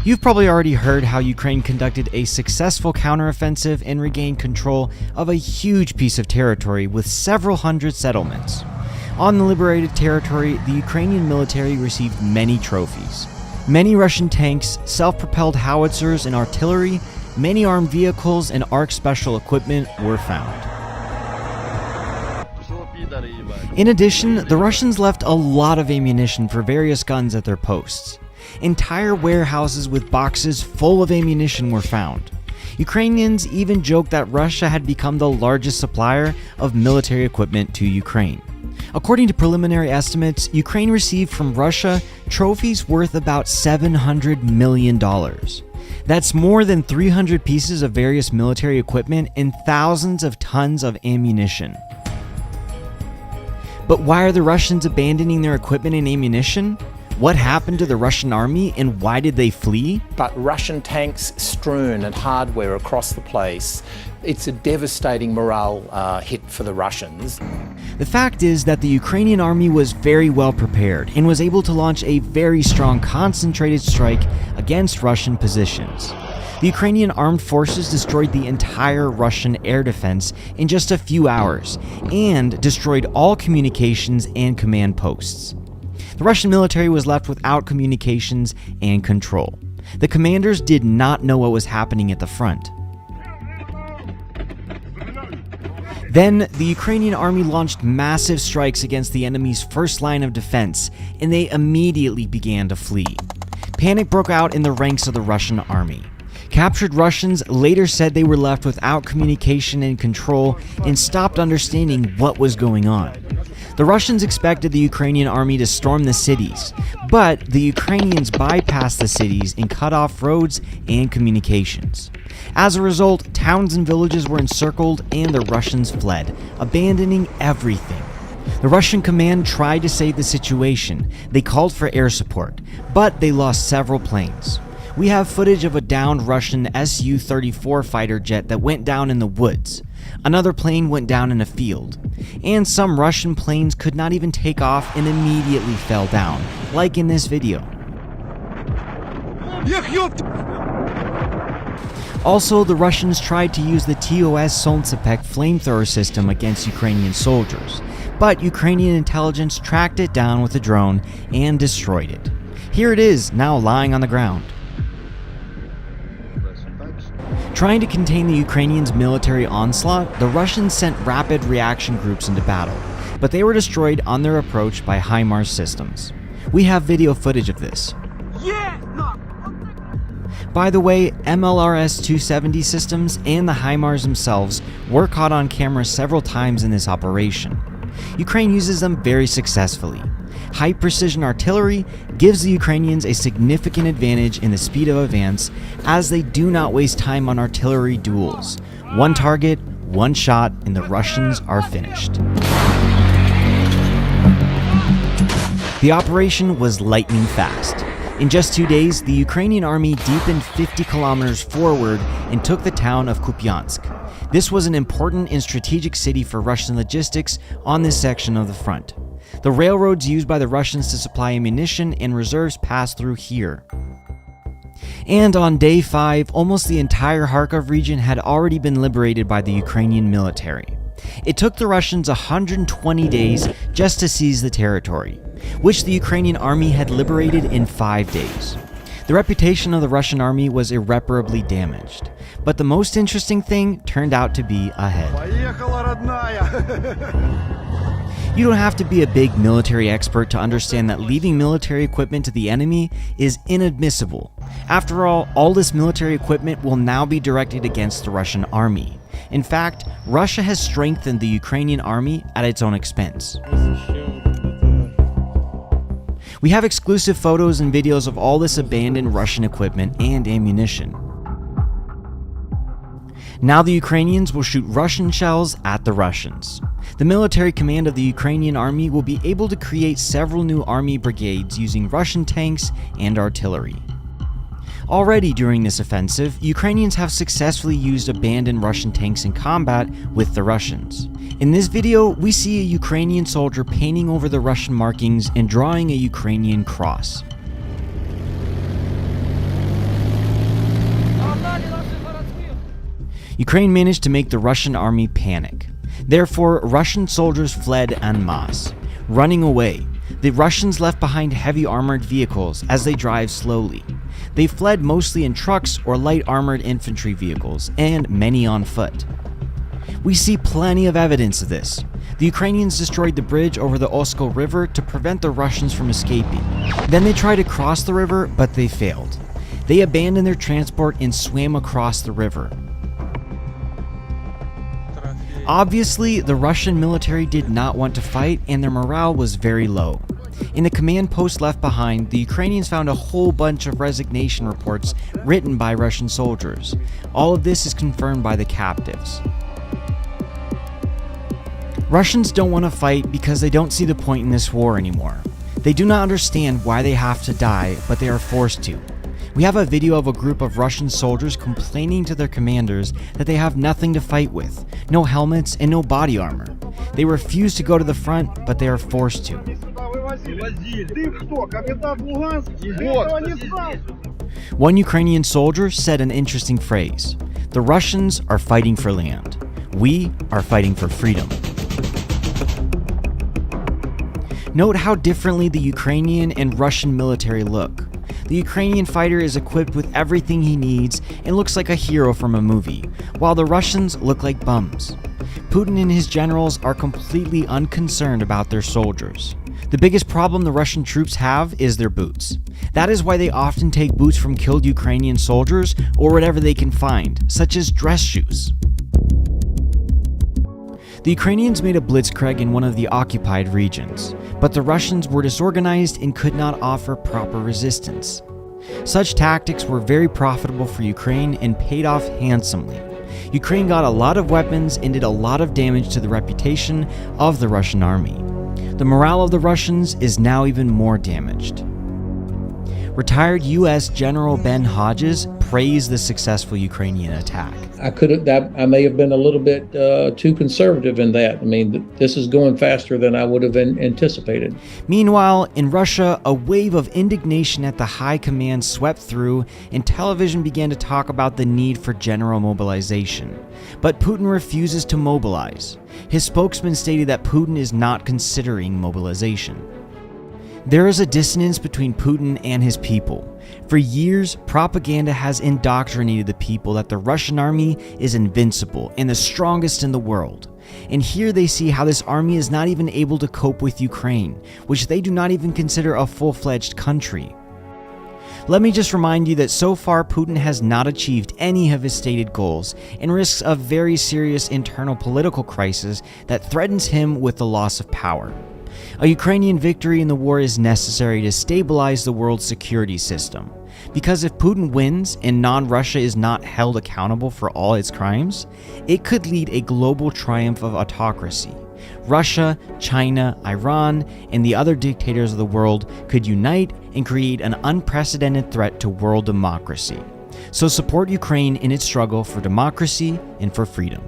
You've probably already heard how Ukraine conducted a successful counteroffensive and regained control of a huge piece of territory with several hundred settlements. On the liberated territory, the Ukrainian military received many trophies. Many Russian tanks, self-propelled howitzers and artillery, many armed vehicles and ARC special equipment were found. In addition, the Russians left a lot of ammunition for various guns at their posts. Entire warehouses with boxes full of ammunition were found. Ukrainians even joked that Russia had become the largest supplier of military equipment to Ukraine. According to preliminary estimates, Ukraine received from Russia trophies worth about $700 million. That's more than 300 pieces of various military equipment and thousands of tons of ammunition. But why are the Russians abandoning their equipment and ammunition? What happened to the Russian army and why did they flee? But Russian tanks strewn and hardware across the place. It's a devastating morale hit for the Russians. The fact is that the Ukrainian army was very well prepared and was able to launch a very strong concentrated strike against Russian positions. The Ukrainian armed forces destroyed the entire Russian air defense in just a few hours and destroyed all communications and command posts. The Russian military was left without communications and control. The commanders did not know what was happening at the front. Then, the Ukrainian army launched massive strikes against the enemy's first line of defense, and they immediately began to flee. Panic broke out in the ranks of the Russian army. Captured Russians later said they were left without communication and control and stopped understanding what was going on. The Russians expected the Ukrainian army to storm the cities, but the Ukrainians bypassed the cities and cut off roads and communications. As a result, towns and villages were encircled and the Russians fled, abandoning everything. The Russian command tried to save the situation. They called for air support, but they lost several planes. We have footage of a downed Russian Su-34 fighter jet that went down in the woods. Another plane went down in a field. And some Russian planes could not even take off and immediately fell down, like in this video. Also, the Russians tried to use the TOS Solntsepek flamethrower system against Ukrainian soldiers, but Ukrainian intelligence tracked it down with a drone and destroyed it. Here it is, now lying on the ground. Trying to contain the Ukrainians' military onslaught, the Russians sent rapid reaction groups into battle, but they were destroyed on their approach by HIMARS systems. We have video footage of this. By the way, MLRS-270 systems and the HIMARS themselves were caught on camera several times in this operation. Ukraine uses them very successfully. High-precision artillery gives the Ukrainians a significant advantage in the speed of advance, as they do not waste time on artillery duels. One target, one shot, and the Russians are finished. The operation was lightning fast. In just 2 days, the Ukrainian army deepened 50 kilometers forward and took the town of Kupiansk. This was an important and strategic city for Russian logistics on this section of the front. The railroads used by the Russians to supply ammunition and reserves passed through here. And on day 5, almost the entire Kharkov region had already been liberated by the Ukrainian military. It took the Russians 120 days just to seize the territory, which the Ukrainian army had liberated in 5 days. The reputation of the Russian army was irreparably damaged, but the most interesting thing turned out to be ahead. You don't have to be a big military expert to understand that leaving military equipment to the enemy is inadmissible. After all this military equipment will now be directed against the Russian army. In fact, Russia has strengthened the Ukrainian army at its own expense. We have exclusive photos and videos of all this abandoned Russian equipment and ammunition. Now the Ukrainians will shoot Russian shells at the Russians. The military command of the Ukrainian army will be able to create several new army brigades using Russian tanks and artillery. Already during this offensive, Ukrainians have successfully used abandoned Russian tanks in combat with the Russians. In this video, we see a Ukrainian soldier painting over the Russian markings and drawing a Ukrainian cross. Ukraine managed to make the Russian army panic. Therefore, Russian soldiers fled en masse. Running away, the Russians left behind heavy armored vehicles as they drive slowly. They fled mostly in trucks or light armored infantry vehicles, and many on foot. We see plenty of evidence of this. The Ukrainians destroyed the bridge over the Oskol River to prevent the Russians from escaping. Then they tried to cross the river, but they failed. They abandoned their transport and swam across the river. Obviously, the Russian military did not want to fight, and their morale was very low. In the command post left behind, the Ukrainians found a whole bunch of resignation reports written by Russian soldiers. All of this is confirmed by the captives. Russians don't want to fight because they don't see the point in this war anymore. They do not understand why they have to die, but they are forced to. We have a video of a group of Russian soldiers complaining to their commanders that they have nothing to fight with, no helmets and no body armor. They refuse to go to the front, but they are forced to. One Ukrainian soldier said an interesting phrase: "The Russians are fighting for land. We are fighting for freedom." Note how differently the Ukrainian and Russian military look. The Ukrainian fighter is equipped with everything he needs and looks like a hero from a movie, while the Russians look like bums. Putin and his generals are completely unconcerned about their soldiers. The biggest problem the Russian troops have is their boots. That is why they often take boots from killed Ukrainian soldiers or whatever they can find, such as dress shoes. The Ukrainians made a blitzkrieg in one of the occupied regions, but the Russians were disorganized and could not offer proper resistance. Such tactics were very profitable for Ukraine and paid off handsomely. Ukraine got a lot of weapons and did a lot of damage to the reputation of the Russian army. The morale of the Russians is now even more damaged. Retired U.S. General Ben Hodges praised the successful Ukrainian attack. I may have been a little bit too conservative in that. I mean, this is going faster than I would have anticipated. Meanwhile, in Russia, a wave of indignation at the high command swept through, and television began to talk about the need for general mobilization. But Putin refuses to mobilize. His spokesman stated that Putin is not considering mobilization. There is a dissonance between Putin and his people. For years, propaganda has indoctrinated the people that the Russian army is invincible and the strongest in the world. And here they see how this army is not even able to cope with Ukraine, which they do not even consider a full-fledged country. Let me just remind you that so far Putin has not achieved any of his stated goals and risks a very serious internal political crisis that threatens him with the loss of power. A Ukrainian victory in the war is necessary to stabilize the world's security system, because if Putin wins and non-Russia is not held accountable for all its crimes, it could lead a global triumph of autocracy. Russia, China, Iran, and the other dictators of the world could unite and create an unprecedented threat to world democracy. So support Ukraine in its struggle for democracy and for freedom.